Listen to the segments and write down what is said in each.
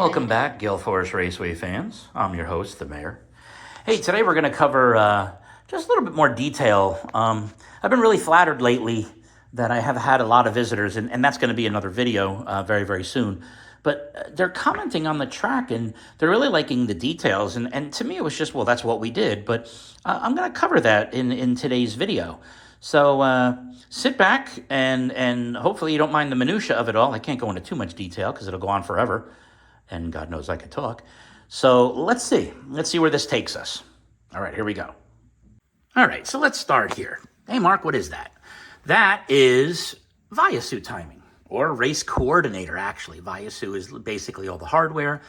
Welcome back, Gale Force Raceway fans. I'm your host, the Mayor. Hey, today we're going to cover just a little bit more detail. I've been really flattered lately that I have had a lot of visitors, and that's going to be another video very, very soon. But they're commenting on the track, and they're really liking the details. And to me, it was just, well, that's what we did. But I'm going to cover that in today's video. So sit back, and hopefully you don't mind the minutia of it all. I can't go into too much detail because it'll go on forever. And God knows I could talk. So let's see. Let's see where this takes us. All right, here we go. All right, so let's start here. Hey, Mark, what is that? That is Viasu timing, or race coordinator, actually. Viasu is basically all the hardware,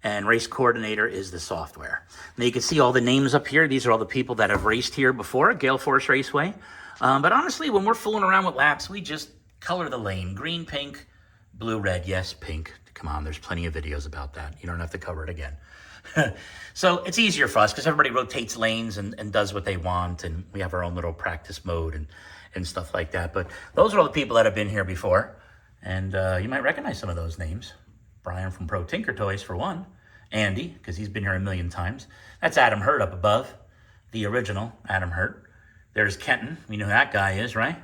and race coordinator is the software. Now, you can see all the names up here. These are all the people that have raced here before at Gale Force Raceway. But honestly, when we're fooling around with laps, we just color the lane. Green, pink, blue, red. Yes, pink. Come on, there's plenty of videos about that. You don't have to cover it again. So it's easier for us because everybody rotates lanes and does what they want, and we have our own little practice mode and stuff like that. But those are all the people that have been here before, and you might recognize some of those names. Brian from Pro Tinker Toys, for one. Andy, because he's been here a million times. That's Adam Hurt up above, the original Adam Hurt. There's Kenton. We know who that guy is, right?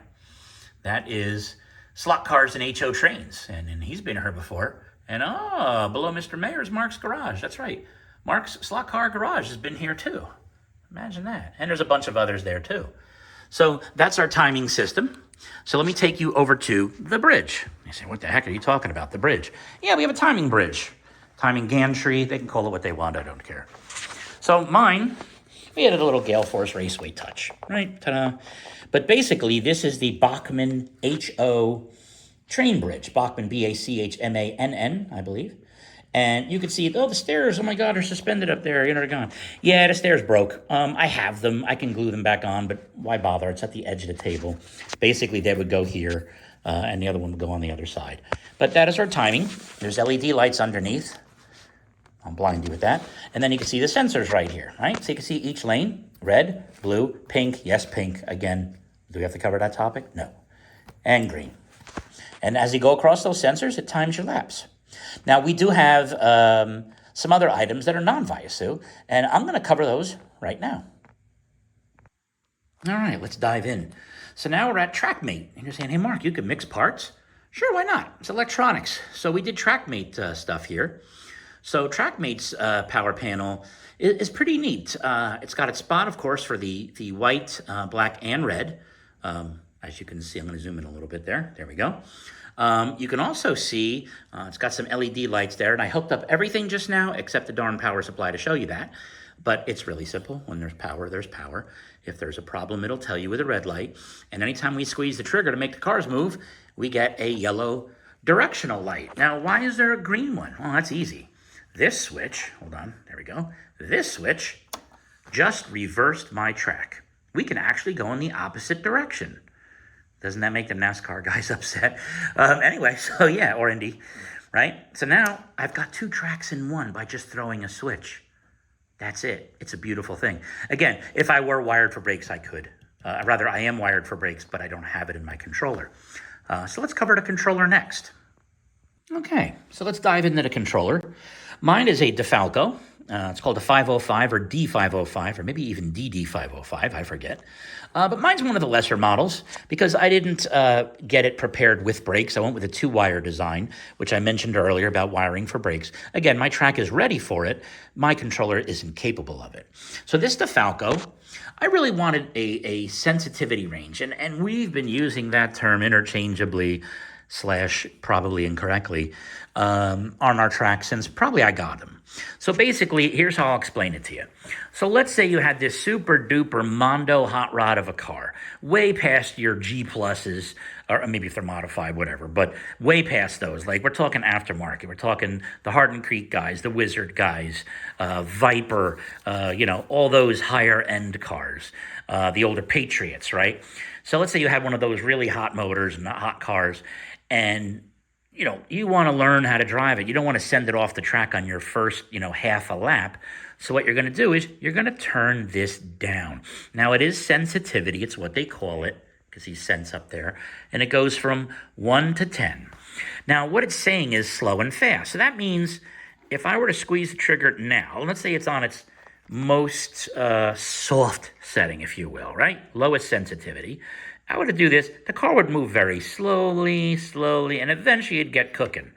That is Slotcars and HO Trains, and he's been here before. And below Mr. Mayor's Mark's Garage. That's right. Mark's Slot Car Garage has been here too. Imagine that. And there's a bunch of others there too. So that's our timing system. So let me take you over to the bridge. You say, what the heck are you talking about? The bridge. Yeah, we have a timing bridge. Timing gantry. They can call it what they want. I don't care. So mine, we added a little Gale Force Raceway touch. Right? Ta-da. But basically, this is the Bachmann HO train bridge, Bachmann, B-A-C-H-M-A-N-N, I believe. And you can see, the stairs, oh my God, are suspended up there. They're gone. Yeah, the stairs broke. I have them. I can glue them back on, but why bother? It's at the edge of the table. Basically, they would go here, and the other one would go on the other side. But that is our timing. There's LED lights underneath. I'll blind you with that. And then you can see the sensors right here, right? So you can see each lane, red, blue, pink. Yes, pink. Again, do we have to cover that topic? No. And green. And as you go across those sensors, it times your laps. Now, we do have some other items that are non-Viasu, and I'm going to cover those right now. All right, let's dive in. So now we're at TrackMate. And you're saying, hey, Mark, you can mix parts? Sure, why not? It's electronics. So we did TrackMate stuff here. So TrackMate's power panel is pretty neat. It's got its spot, of course, for the white, black, and red. As you can see, I'm going to zoom in a little bit there. There we go. You can also see it's got some LED lights there, and I hooked up everything just now except the darn power supply to show you that. But it's really simple. When there's power, there's power. If there's a problem, it'll tell you with a red light. And anytime we squeeze the trigger to make the cars move, we get a yellow directional light. Now, why is there a green one? Well, that's easy. This switch, hold on, there we go. This switch just reversed my track. We can actually go in the opposite direction. Doesn't that make the NASCAR guys upset? Anyway, so yeah, or Indy, right? So now I've got two tracks in one by just throwing a switch. That's it. It's a beautiful thing. Again, if I were wired for brakes, I could. Rather, I am wired for brakes, but I don't have it in my controller. So let's cover the controller next. Okay, so let's dive into the controller. Mine is a DeFalco. It's called a 505 or D505, or maybe even DD505, I forget. But mine's one of the lesser models because I didn't get it prepared with brakes. I went with a two-wire design, which I mentioned earlier about wiring for brakes. Again, my track is ready for it. My controller isn't capable of it. So this DeFalco, I really wanted a sensitivity range, and we've been using that term interchangeably / probably incorrectly on our track since probably I got them. So basically, here's how I'll explain it to you. So let's say you had this super duper Mondo hot rod of a car, way past your G pluses, or maybe if they're modified, whatever, but way past those. Like we're talking aftermarket, we're talking the Hardin Creek guys, the Wizard guys, Viper, all those higher end cars, the older Patriots, right? So let's say you had one of those really hot motors and hot cars, and you want to learn how to drive it. You don't want to send it off the track on your first, half a lap. So what you're going to do is you're going to turn this down. Now, it is sensitivity. It's what they call it because he's sense up there. And it goes from 1 to 10. Now, what it's saying is slow and fast. So that means if I were to squeeze the trigger now, let's say it's on its most soft setting, if you will, right? Lowest sensitivity. I were to do this, the car would move very slowly, and eventually it'd get cooking.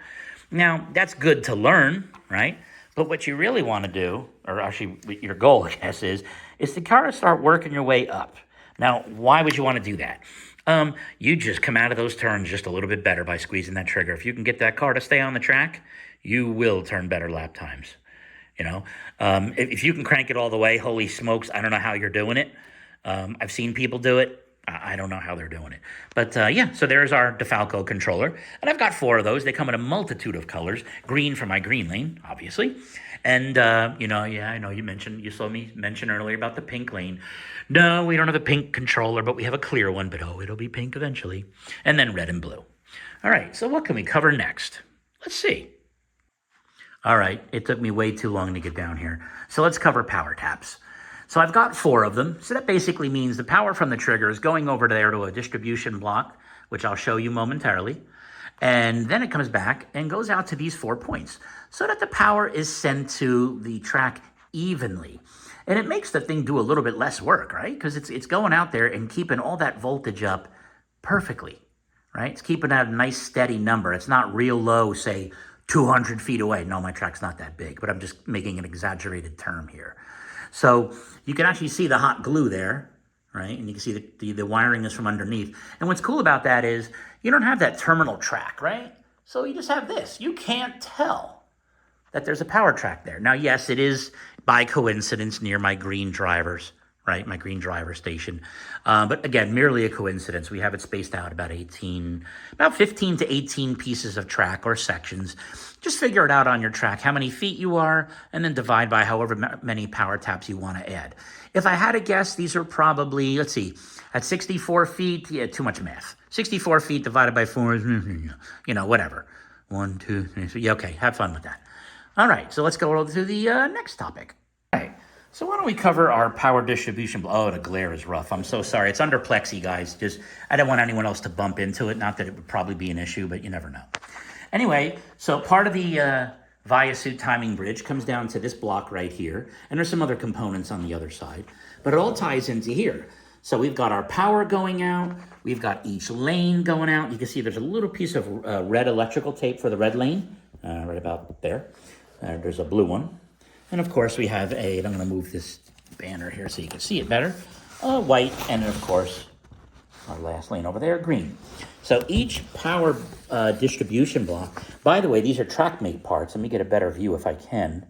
Now, that's good to learn, right? But what you really want to do, or actually your goal, I guess, is the car to start working your way up. Now, why would you want to do that? You just come out of those turns just a little bit better by squeezing that trigger. If you can get that car to stay on the track, you will turn better lap times. You know, if you can crank it all the way, holy smokes, I don't know how you're doing it. I've seen people do it. I don't know how they're doing it. But yeah, so there's our DeFalco controller. And I've got 4 of those. They come in a multitude of colors. Green for my green lane, obviously. And, you know, yeah, I know you saw me mention earlier about the pink lane. No, we don't have a pink controller, but we have a clear one. But, oh, it'll be pink eventually. And then red and blue. All right, so what can we cover next? Let's see. All right, it took me way too long to get down here. So let's cover power taps. So I've got 4 of them. So that basically means the power from the trigger is going over there to a distribution block, which I'll show you momentarily. And then it comes back and goes out to these 4 points so that the power is sent to the track evenly. And it makes the thing do a little bit less work, right? Because it's going out there and keeping all that voltage up perfectly, right? It's keeping that a nice steady number. It's not real low, say 200 feet away. No, my track's not that big, but I'm just making an exaggerated term here. So you can actually see the hot glue there, right? And you can see the wiring is from underneath. And what's cool about that is you don't have that terminal track, right? So you just have this. You can't tell that there's a power track there. Now, yes, it is by coincidence near my green drivers, right? My green driver station. But again, merely a coincidence. We have it spaced out about 15 to 18 pieces of track or sections. Just figure it out on your track, how many feet you are, and then divide by however many power taps you want to add. If I had to guess, these are probably, let's see, at 64 feet, yeah, too much math. 64 feet divided by 4, you know, whatever. 1, 2, 3, 4. Yeah, okay, have fun with that. All right, so let's go to the next topic. All right, so why don't we cover our power distribution? Oh, the glare is rough. I'm so sorry. It's under plexi, guys. Just I don't want anyone else to bump into it. Not that it would probably be an issue, but you never know. Anyway, so part of the Viasuit timing bridge comes down to this block right here, and there's some other components on the other side, but it all ties into here. So we've got our power going out, we've got each lane going out. You can see there's a little piece of red electrical tape for the red lane, right about there. There's a blue one. And of course we have I'm gonna move this banner here so you can see it better, white, and then of course, our last lane over there, green. So each power distribution block, by the way, these are TrackMate parts. Let me get a better view if I can.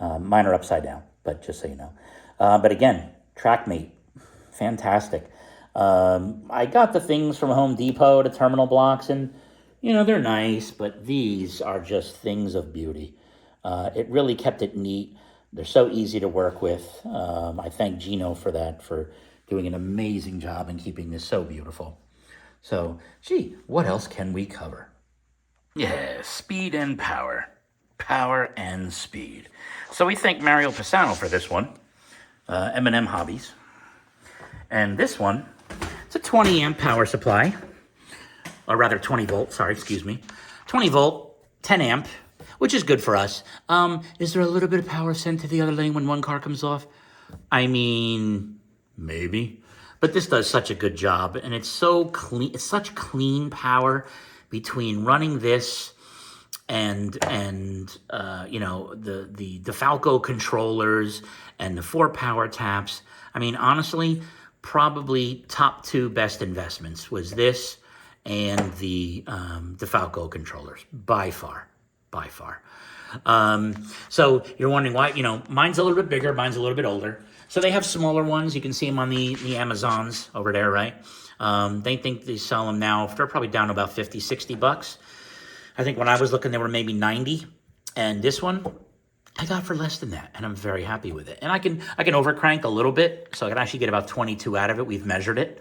Mine are upside down, but just so you know. But again, TrackMate, fantastic. I got the things from Home Depot, the terminal blocks, and, you know, they're nice, but these are just things of beauty. It really kept it neat. They're so easy to work with. I thank Gino for that, for doing an amazing job in keeping this so beautiful. So, gee, what else can we cover? Yeah, speed and power. Power and speed. So we thank Mario Pisano for this one, M&M Hobbies. And this one, it's a 20 amp power supply, or rather 20 volt, sorry, excuse me. 20 volt, 10 amp, which is good for us. Is there a little bit of power sent to the other lane when one car comes off? I mean, maybe. But this does such a good job, and it's so clean. It's such clean power between running this and you know, the DeFalco controllers and the 4 power taps. I mean, honestly, probably top 2 best investments was this and the DeFalco controllers by far. So you're wondering why, you know, mine's a little bit bigger, mine's a little bit older. So they have smaller ones. You can see them on the Amazons over there, right? They think they sell them now. They're probably down to about 50, 60 bucks. I think when I was looking, they were maybe 90. And this one, I got for less than that. And I'm very happy with it. And I can overcrank a little bit. So I can actually get about 22 out of it. We've measured it,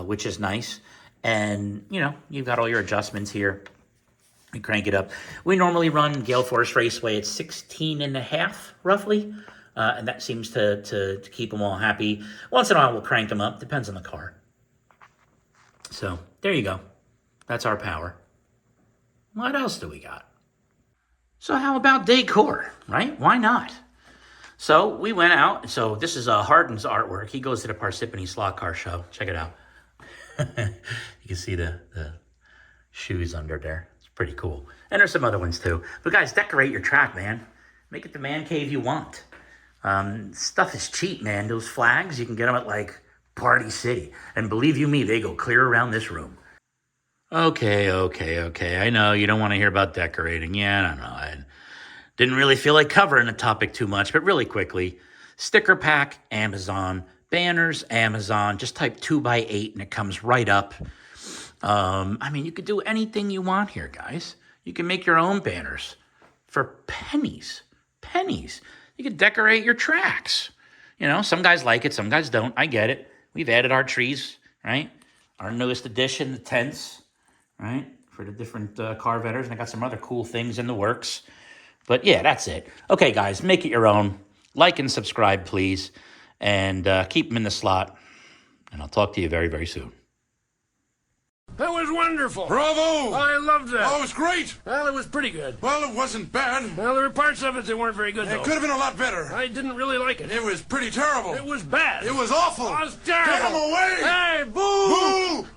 which is nice. And, you know, you've got all your adjustments here. You crank it up. We normally run Gale Force Raceway at 16 and a half, roughly. And that seems to keep them all happy. Once in a while, we'll crank them up. Depends on the car. So, there you go. That's our power. What else do we got? So how about decor, right? Why not? So we went out. So this is Hardin's artwork. He goes to the Parsippany Slot Car Show. Check it out. You can see the shoes under there. It's pretty cool. And there's some other ones too. But guys, decorate your track, man. Make it the man cave you want. Stuff is cheap, man. Those flags, you can get them at like Party City. And believe you me, they go clear around this room. Okay. I know you don't want to hear about decorating. Yeah, I don't know. I didn't really feel like covering the topic too much, but really quickly. Sticker pack, Amazon. Banners, Amazon. Just type 2x8 and it comes right up. I mean, you could do anything you want here, guys. You can make your own banners for pennies. Pennies. You can decorate your tracks. You know, some guys like it, some guys don't. I get it. We've added our trees, right? Our newest addition, the tents, right? For the different car vendors. And I got some other cool things in the works. But yeah, that's it. Okay, guys, make it your own. Like and subscribe, please. And keep them in the slot. And I'll talk to you very, very soon. That was wonderful. Bravo! I loved that. Oh, it was great. Well, it was pretty good. Well, it wasn't bad. Well, there were parts of it that weren't very good, It though. could have been a lot better. I didn't really like it. It was pretty terrible. It was bad. It was awful. It was terrible. Get him away! Hey, boo! Boo!